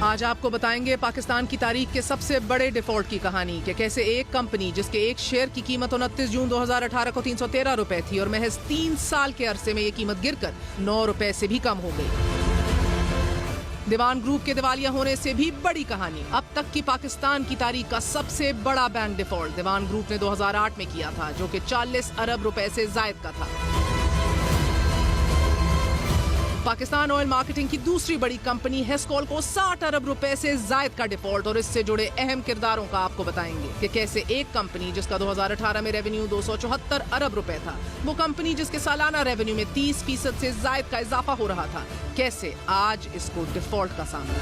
आज आपको बताएंगे पाकिस्तान की तारीख के सबसे बड़े डिफॉल्ट की कहानी कि कैसे एक कंपनी जिसके एक शेयर की कीमत 29 जून 2018 को 313 रुपए थी और महज 3 साल के अरसे में ये कीमत गिरकर 9 रुपए से भी कम हो गई। दीवान ग्रुप के दिवालिया होने से भी बड़ी कहानी। अब तक की पाकिस्तान की तारीख का सबसे बड़ा बैंक डिफॉल्ट दीवान ग्रुप ने 2008 में किया था, जो कि 40 अरब रुपए से जायद का था। पाकिस्तान ऑयल मार्केटिंग की दूसरी बड़ी कंपनी हेस्कॉल को 60 अरब रुपए से जायद का डिफॉल्ट और इससे जुड़े अहम किरदारों का आपको बताएंगे कि कैसे एक कंपनी जिसका 2018 में रेवेन्यू 274 अरब रुपए था, वो कंपनी जिसके सालाना रेवेन्यू में 30% से जायद का इजाफा हो रहा था, कैसे आज इसको डिफॉल्ट का सामना है।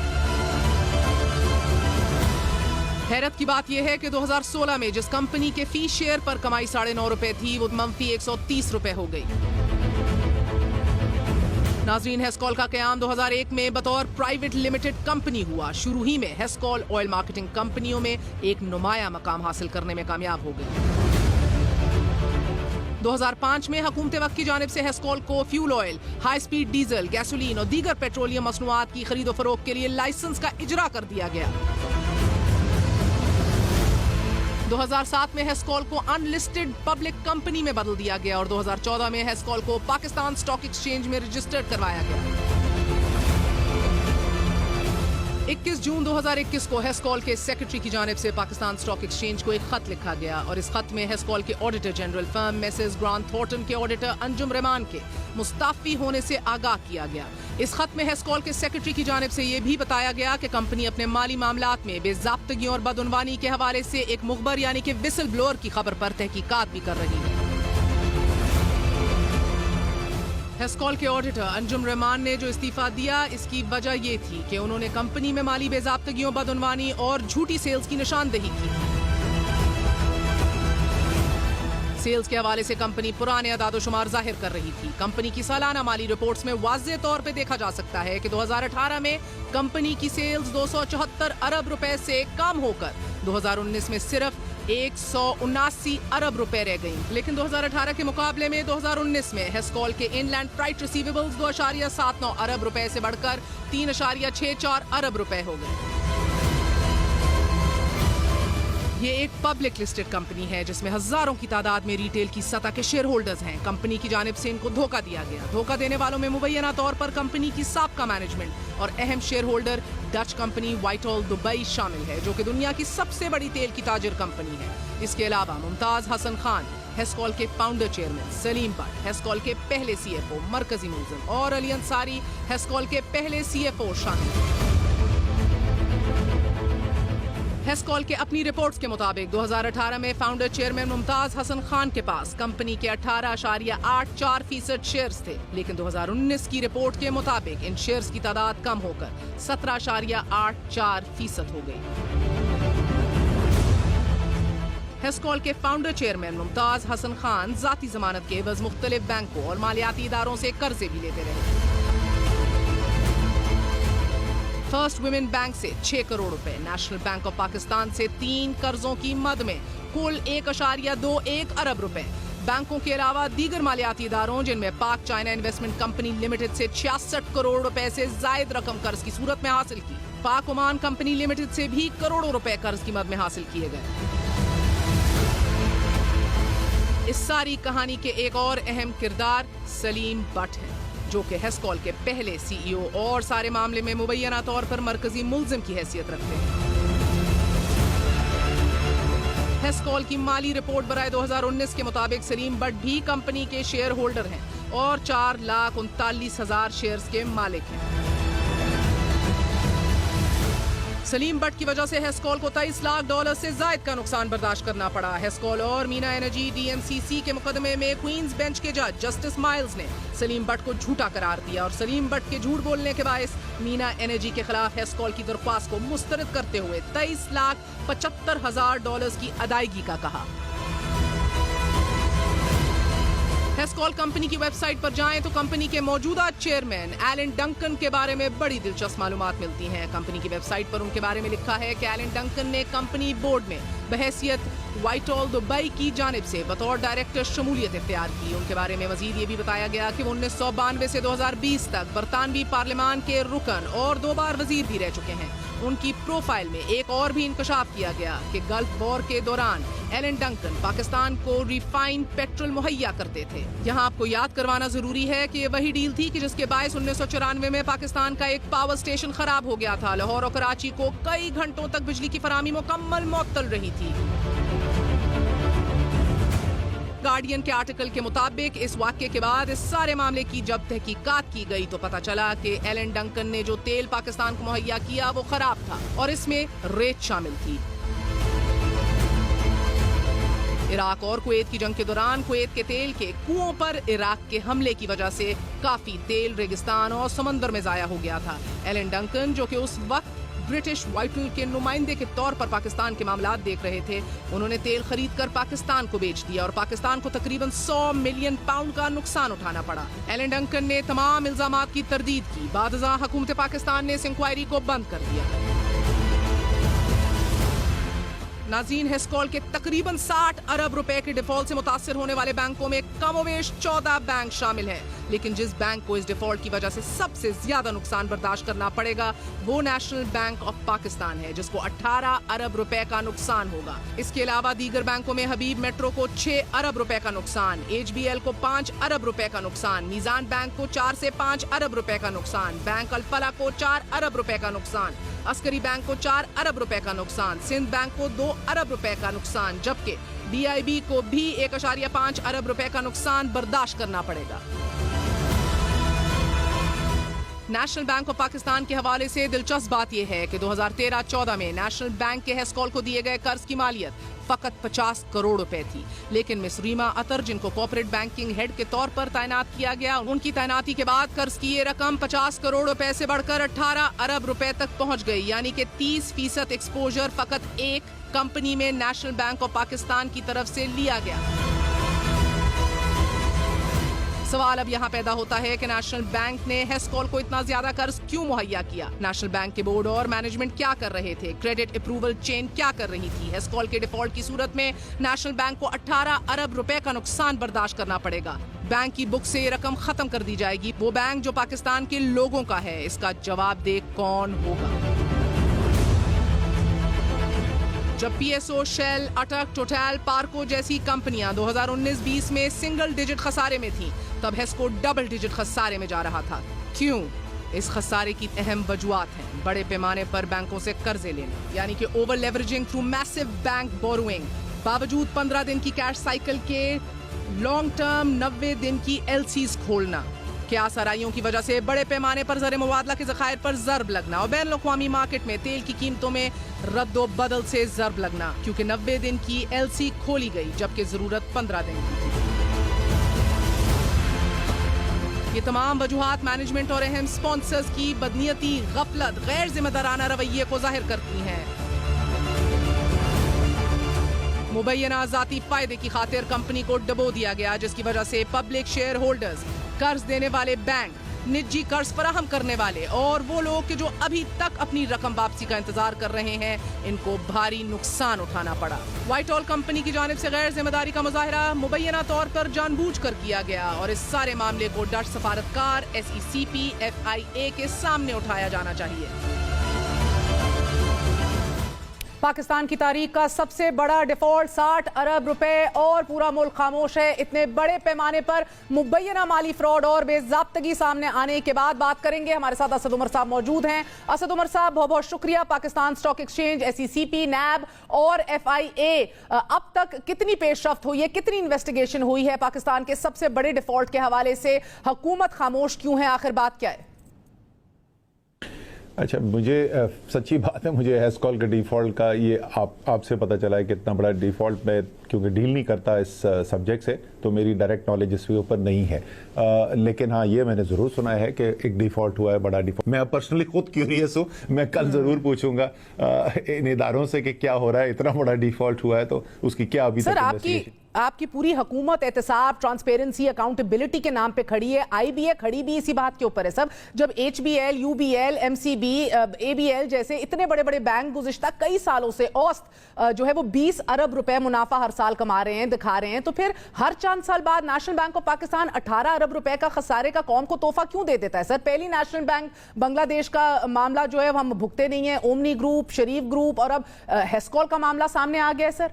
हैरत की बात यह है कि 2016 में जिस कंपनी के फी शेयर पर कमाई 9.5 रुपए थी, वो मंफी 130 रुपए हो गई। नाजरीन, हेस्कॉल का कयाम 2001 में बतौर प्राइवेट लिमिटेड कंपनी हुआ। शुरू ही में हेस्कॉल ऑयल मार्केटिंग कंपनियों में एक नुमाया मकाम हासिल करने में कामयाब हो गई। 2005 में हुकूमत वक्त की जानिब से हेस्कॉल को fuel oil, high speed diesel, gasoline और दीगर पेट्रोलियम मसनूआत की खरीदो फरोख्त के लिए लाइसेंस का इजरा कर दिया गया। 2007 में हेस्कॉल को अनलिस्टेड पब्लिक कंपनी में बदल दिया गया और 2014 में हेस्कॉल को पाकिस्तान स्टॉक एक्सचेंज में रजिस्टर्ड करवाया गया। 21 जून 2021 को हेस्कॉल के सेक्रेटरी की जानिब से पाकिस्तान स्टॉक एक्सचेंज को एक खत लिखा गया और इस खत में हेस्कॉल के auditor general firm Mrs grant Thornton के ऑडिटर अंजुम रहमान के मुस्ताफी होने से आगाह किया गया। इस खत में हेस्कॉल के सेक्रेटरी की जानिब से यह भी बताया गया कि कंपनी अपने माली मामलात में बेज़ाब्तगियों और बदउनवानी के हवाले से एक मुखबर यानी कि विसल ब्लोअर की खबर पर तहकीकात भी कर रही है। हेस्कॉल के ऑडिटर अंजुम रहमान ने जो इस्तीफा दिया, इसकी वजह यह थी कि उन्होंने कंपनी में माली बेज़ाब्तगियों, बदउनवानी और झूठी सेल्स की निशानदेही की। सेल्स के हवाले से कंपनी पुराने अदाद-ओ-शुमार जाहिर कर रही थी। कंपनी की सालाना माली रिपोर्ट्स में वाज़ेह तौर पे देखा जा सकता है कि 2018 में कंपनी की सेल्स 274 अरब रुपए से कम होकर 2019 में सिर्फ 179 अरब रुपए रह गई। लेकिन 2018 के मुकाबले में 2019 में हेस्कॉल के इनलैंड फ्राइट रिसीवेबल्स 2.79 अरब रुपए से बढ़कर 3.64 अरब रुपए हो गए। ये एक पब्लिक लिस्टेड कंपनी है जिसमें हजारों की तादाद में रिटेल की सतह के शेयर होल्डर्स हैं। कंपनी की जानिब से इनको धोखा दिया गया। धोखा देने वालों में मुबैना तौर पर कंपनी की साबका मैनेजमेंट और अहम share holder Dutch company Whitehall Dubai शामिल है, जो कि दुनिया की सबसे बड़ी तेल की ताजिर कंपनी है। इसके अलावा मुमताज हसन खान, हेस्कॉल के फाउंडर चेयरमैन, सलीम भट्ट, हेस्कॉल के पहले CFO, मरकजी मुल्जिम, और अली अंसारी, हेस्कॉल के पहले CFO शामिल हैं। हेस्कॉल के अपनी रिपोर्ट्स के मुताबिक 2018 में फाउंडर चेयरमैन मुमताज हसन खान के पास कंपनी के 18.84% शेयर्स थे, लेकिन 2019 की रिपोर्ट के मुताबिक इन शेयर्स की तादाद कम होकर 17.84% हो गई। हेस्कॉल के फाउंडर चेयरमैन मुमताज हसन खान जाती जमानत के एवज मुख्तलिफ बैंकों और मालियाती इदारों से कर्जे भी लेते रहे। फर्स्ट वुमेन बैंक से 6 करोड़ रुपए, नेशनल बैंक ऑफ पाकिस्तान से 3 कर्जों की मद में कुल 1.21 अरब रुपए, बैंकों के अलावा दीगर मालियाती इदारों जिनमें पाक चाइना इन्वेस्टमेंट कंपनी लिमिटेड से 66 करोड़ रुपए से जायद रकम कर्ज की सूरत में हासिल की। पाक ओमान कंपनी लिमिटेड से भी करोड़ों रुपए कर्ज की मद में हासिल किए गए। इस सारी कहानी के एक और अहम किरदार सलीम भट्ट है, जो कि हेस्कॉल के पहले CEO और सारे मामले में मुबैना तौर पर मरकजी मुल्जिम की हैसियत रखते हैं। हेस्कॉल की माली रिपोर्ट बराए 2019 के मुताबिक सलीम भट्ट भी कंपनी के शेयर होल्डर हैं और 4,39,000 शेयर्स के मालिक हैं। सलीम भट्ट की वजह से हेस्कॉल को $23 लाख से जायद का नुकसान बर्दाश्त करना पड़ा। हेस्कॉल और मीना एनर्जी DMCC के मुकदमे में क्वींस बेंच के जज जस्टिस माइल्स ने सलीम भट्ट को झूठा करार दिया और सलीम भट्ट के झूठ बोलने के बायस मीना एनर्जी के खिलाफ हेस्कॉल की दरख्वास्त को मुस्तरद करते हुए $23,75,000 की अदायगी का कहा। हेस्कॉल कंपनी की वेबसाइट पर जाएं तो कंपनी के मौजूदा चेयरमैन एलन डंकन के बारे में बड़ी दिलचस्प मालूमात मिलती हैं। कंपनी की वेबसाइट पर उनके बारे में लिखा है कि एलन डंकन ने कंपनी बोर्ड में बहैसियत व्हाइटहॉल दुबई की जानिब से बतौर डायरेक्टर शमूलियत इख्तियार की। उनके बारे में मजीद ये भी बताया गया कि वो 1992 से 2020 तक बरतानवी पार्लियामान के रुकन और 2 बार वजीर भी रह चुके हैं। उनकी प्रोफाइल में एक और भी इंकशाफ किया गया कि गल्फ वॉर के दौरान एलन डंकन पाकिस्तान को रिफाइंड पेट्रोल मुहैया करते थे। यहाँ आपको याद करवाना जरूरी है कि ये वही डील थी कि जिसके बायस 1994 में पाकिस्तान का एक पावर स्टेशन खराब हो गया था। लाहौर और कराची को कई घंटों तक बिजली की फराहमी मुकम्मल मुअत्तल रही थी। गार्डियन के आर्टिकल के मुताबिक इस वाक़े के बाद इस सारे मामले की जब तहकीकात की गई तो पता चला कि एलन डंकन ने जो तेल पाकिस्तान को मुहैया किया वो खराब था और इसमें रेत शामिल थी। इराक और कुवैत की जंग के दौरान कुवैत के तेल के कुओं पर इराक के हमले की वजह से काफी तेल रेगिस्तान और समंदर में जाया हो गया था। एलन डंकन, जो कि उस वक्त ब्रिटिश व्हाइटहॉल के नुमाइंदे के तौर पर पाकिस्तान के मामलात देख रहे थे, उन्होंने तेल खरीद कर पाकिस्तान को बेच दिया और पाकिस्तान को तकरीबन 100 मिलियन पाउंड का नुकसान उठाना पड़ा। एलन डंकन ने तमाम इल्जामात की तरदीद की। बादशाह हुकूमत पाकिस्तान ने इस इंक्वायरी को बंद कर दिया। नाज़रीन, हेस्कॉल के तकरीबन 60 अरब रुपए के डिफॉल्ट से मुतासर होने वाले बैंकों में कमोवेश 14 बैंक शामिल हैं, लेकिन जिस बैंक को इस डिफॉल्ट की वजह से सबसे ज्यादा नुकसान बर्दाश्त करना पड़ेगा वो नेशनल बैंक ऑफ पाकिस्तान है, जिसको 18 अरब रुपए का नुकसान होगा। इसके अलावा दीगर बैंकों में हबीब मेट्रो को 6 अरब रुपए का नुकसान, HBL को 5 अरब रुपए का नुकसान, मीजान बैंक को 4 से 5 अरब रुपए का नुकसान, बैंक अल-फलाह को 4 अरब रुपए का नुकसान, अस्करी बैंक को 4 अरब रुपए का नुकसान, सिंध बैंक को 2 अरब रुपए का नुकसान, जबकि DIB को भी 1.5 अरब रुपए का नुकसान बर्दाश्त करना पड़ेगा। नेशनल बैंक ऑफ पाकिस्तान के हवाले से दिलचस्प बात यह है कि 2013-14 में नेशनल बैंक के हेस्कॉल को दिए गए कर्ज की मालियत फकत 50 करोड़ रुपए थी, लेकिन मिस रीमा अतर, जिनको कॉर्पोरेट बैंकिंग हेड के तौर पर तैनात किया गया, उनकी तैनाती के बाद कर्ज की ये रकम 50 करोड़ रुपए से बढ़कर 18 अरब रुपए तक पहुंच गई, यानी कि 30% एक्सपोजर फकत एक कंपनी में नेशनल बैंक ऑफ पाकिस्तान की तरफ से लिया गया। सवाल अब यहाँ पैदा होता है कि नेशनल बैंक ने हेस्कॉल को इतना ज्यादा कर्ज क्यों मुहैया किया? नेशनल बैंक के बोर्ड और मैनेजमेंट क्या कर रहे थे? क्रेडिट अप्रूवल चेन क्या कर रही थी? हेस्कॉल के डिफॉल्ट की सूरत में नेशनल बैंक को 18 अरब रुपए का नुकसान बर्दाश्त करना पड़ेगा। बैंक की बुक से ये रकम खत्म कर दी जाएगी। वो बैंक जो पाकिस्तान के लोगों का है, इसका जवाबदेह कौन होगा? जब PSO, शेल, अटक, टोटल, पार्को जैसी कंपनियां 2019-20 में सिंगल डिजिट खसारे में थीं, तब हेस्को डबल डिजिट खसारे में जा रहा था। क्यों? इस खसारे की अहम वजूहात हैं बड़े पैमाने पर बैंकों से कर्जे लेना, यानी कि over leveraging through massive bank borrowing, बावजूद 15 दिन की कैश साइकिल के लॉन्ग टर्म 90 दिन की LCs खोलना, क्या सराइयों की वजह से बड़े पैमाने पर ज़र मुबादला के ज़खायर पर ज़र्ब लगना और बैनुल अक़वामी मार्केट में तेल की कीमतों में रद्दो बदल से ज़र्ब लगना, क्योंकि 90 दिन की LC खोली गई जबकि ज़रूरत 15 दिन की थी। ये तमाम वजूहात मैनेजमेंट और अहम स्पॉन्सर्स की बदनीयती, गफलत, गैर जिम्मेदाराना रवैये को जाहिर करती हैं। मुबैना ज़ाती फायदे की खातिर कंपनी को डबो दिया गया, जिसकी वजह से पब्लिक शेयर होल्डर्स, कर्ज देने वाले बैंक, निजी कर्ज फराहम करने वाले और वो लोग कि जो अभी तक अपनी रकम वापसी का इंतजार कर रहे हैं, इनको भारी नुकसान उठाना पड़ा। व्हाइटहॉल कंपनी की जानिब से गैर जिम्मेदारी का मुजाहिरा मुबैना तौर पर जानबूझकर किया गया और इस सारे मामले को डच सफारतकार SECP FIA के सामने उठाया जाना चाहिए। पाकिस्तान की तारीख का सबसे बड़ा डिफॉल्ट 60 अरब रुपए और पूरा मुल्क खामोश है। इतने बड़े पैमाने पर मुबैना माली फ्रॉड और बेज़ाब्तगी सामने आने के बाद बात करेंगे। हमारे साथ असद उमर साहब मौजूद हैं। असद उमर साहब, बहुत बहुत शुक्रिया। Pakistan stock exchange, SECP, NAB और FIA, अब तक कितनी पेशरफ्त हुई है, कितनी इन्वेस्टिगेशन हुई है? पाकिस्तान के सबसे बड़े डिफॉल्ट के हवाले से हुकूमत खामोश क्यों है? आखिर बात क्या है? अच्छा, मुझे सच्ची बात है, मुझे हेस्कॉल के डिफ़ॉल्ट का ये आपसे पता चला है कि इतना बड़ा डिफ़ॉल्ट मैं क्योंकि डील नहीं करता इस सब्जेक्ट से, तो मेरी डायरेक्ट नॉलेज इसके ऊपर नहीं है। लेकिन हाँ, ये मैंने ज़रूर सुना है कि एक डिफ़ॉल्ट हुआ है, बड़ा डिफ़ॉल्ट। मैं पर्सनली खुद क्यूरियस हूँ, मैं कल ज़रूर पूछूंगा इन इदारों से कि क्या हो रहा है, इतना बड़ा डिफ़ॉल्ट हुआ है तो उसकी क्या अभी तक आपकी पूरी हुकूमत एहतसाब, ट्रांसपेरेंसी, अकाउंटेबिलिटी के नाम पे खड़ी है, आई भी है, खड़ी भी इसी बात के ऊपर है सब। जब HBL, UBL, MCB, ABL जैसे इतने बड़े बड़े बैंक गुज़िश्ता कई सालों से औसत जो है वो 20 अरब रुपए मुनाफा हर साल कमा रहे हैं, दिखा रहे हैं, तो फिर हर 4 साल बाद नेशनल बैंक ऑफ पाकिस्तान 18 अरब रुपए का खसारे का कौम को तोहफा क्यों दे देता है? सर, पहली नेशनल बैंक बांग्लादेश का मामला जो है हम भुगते नहीं है, ओमनी ग्रुप, शरीफ ग्रुप और अब हेस्कॉल का मामला सामने आ गया है। Sir,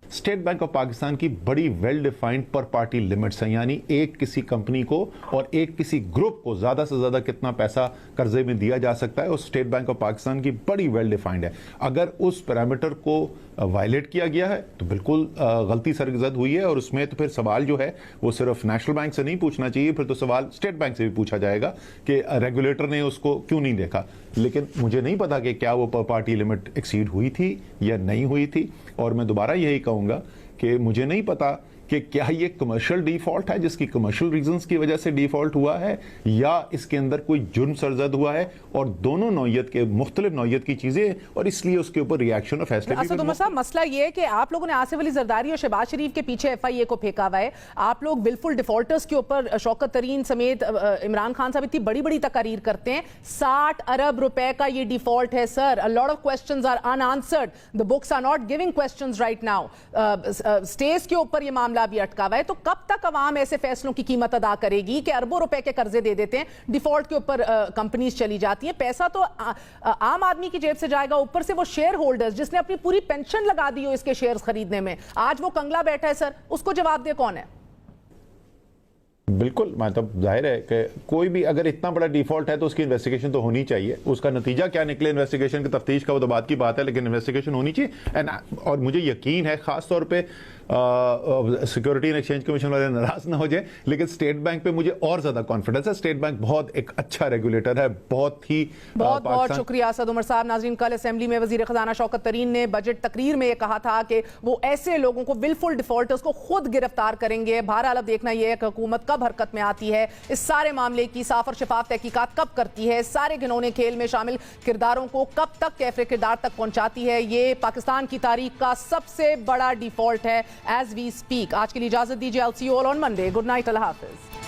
state bank of Pakistan की बड़ी वेल डिफाइंड पर पार्टी लिमिट्स हैं, यानी एक किसी कंपनी को और एक किसी ग्रुप को ज्यादा से ज्यादा कितना पैसा कर्जे में दिया जा सकता है, और स्टेट बैंक ऑफ पाकिस्तान की बड़ी वेल डिफाइंड है। अगर उस पैरामीटर को वायलेट किया गया है तो बिल्कुल गलती सरगर्द हुई है, और उसमें तो फिर सवाल जो है वो सिर्फ नेशनल बैंक से नहीं पूछना चाहिए, फिर तो सवाल स्टेट बैंक से भी पूछा जाएगा कि रेगुलेटर ने उसको क्यों नहीं देखा। लेकिन मुझे नहीं पता कि क्या वो पर पार्टी लिमिट एक्सीड हुई थी या नहीं हुई थी, और मैं दोबारा यही कहूंगा कि मुझे नहीं पता कि क्या ये कमर्शियल डिफॉल्ट है जिसकी कमर्शियल रीजंस की वजह से डिफॉल्ट हुआ है, या इसके अंदर कोई जुर्म सरजद हुआ है, और दोनों नौयत के मुख्तलिफ नौयत की चीजें, और इसलिए उसके ऊपर रिएक्शन और फैसले। असद उमर साहब, मसला ये है कि आप लोगों ने आसिफ अली जरदारी और शहबाज शरीफ के पीछे FIA को फेंका हुआ है। आप लोग बिल्कुल डिफॉल्टर्स के ऊपर शौकत तरीन समेत इमरान खान साहब इतनी बड़ी बड़ी तकारीर करते हैं। 60 अरब रुपए का ये डिफॉल्ट है sir. A lot of questions are unanswered, the books are not giving questions right now. Stage के ऊपर ये मामला भी अटका हुआ है, तो कब तक अवाम ऐसे फैसलों की कीमत अदा करेगी कि अरबों रुपए के कर्जे दे देते हैं, डिफॉल्ट के ऊपर कंपनीज चली जाती हैं, पैसा तो आम आदमी की जेब से जाएगा, ऊपर से वो शेयर होल्डर्स जिसने अपनी पूरी पेंशन लगा दी हो इसके शेयर्स खरीदने में, आज वो कंगला बैठा है सर, उसको जवाब दे कौन है? बिल्कुल, मतलब जाहिर है कि कोई भी अगर इतना बड़ा डिफॉल्ट है तो उसकी इन्वेस्टिगेशन तो होनी चाहिए। उसका नतीजा क्या निकले इन्वेस्टिगेशन की तफ्तीश का वो तो बात की बात है, लेकिन इन्वेस्टिगेशन होनी चाहिए। और मुझे यकीन है खास तौर पे सिक्योरिटी एंड एक्सचेंज कमीशन वाले नाराज ना हो जाए, लेकिन स्टेट बैंक पे मुझे और ज्यादा कॉन्फिडेंस है। स्टेट बैंक बहुत एक अच्छा रेगुलेटर है, बहुत शुक्रिया असद उमर साहब। नाज़रीन, कल असेंबली में वजीर खजाना शौकत तरीन ने बजट तकरीर में यह कहा था कि वो ऐसे लोगों को, विलफुल डिफॉल्टर्स को खुद गिरफ्तार करेंगे। बहरहाल अब देखना यह है कि हुकूमत कब हरकत में आती है, इस सारे मामले की साफ और शफाफ तहकीकात कब करती है, सारे घिनौने खेल में शामिल किरदारों को कब तक कैफरे किरदार तक पहुंचाती है। ये पाकिस्तान की तारीख का सबसे बड़ा डिफॉल्ट है एज वी स्पीक। आज के लिए इजाजत दीजिए। I'll see you all on Monday. Good night. Allah Hafiz.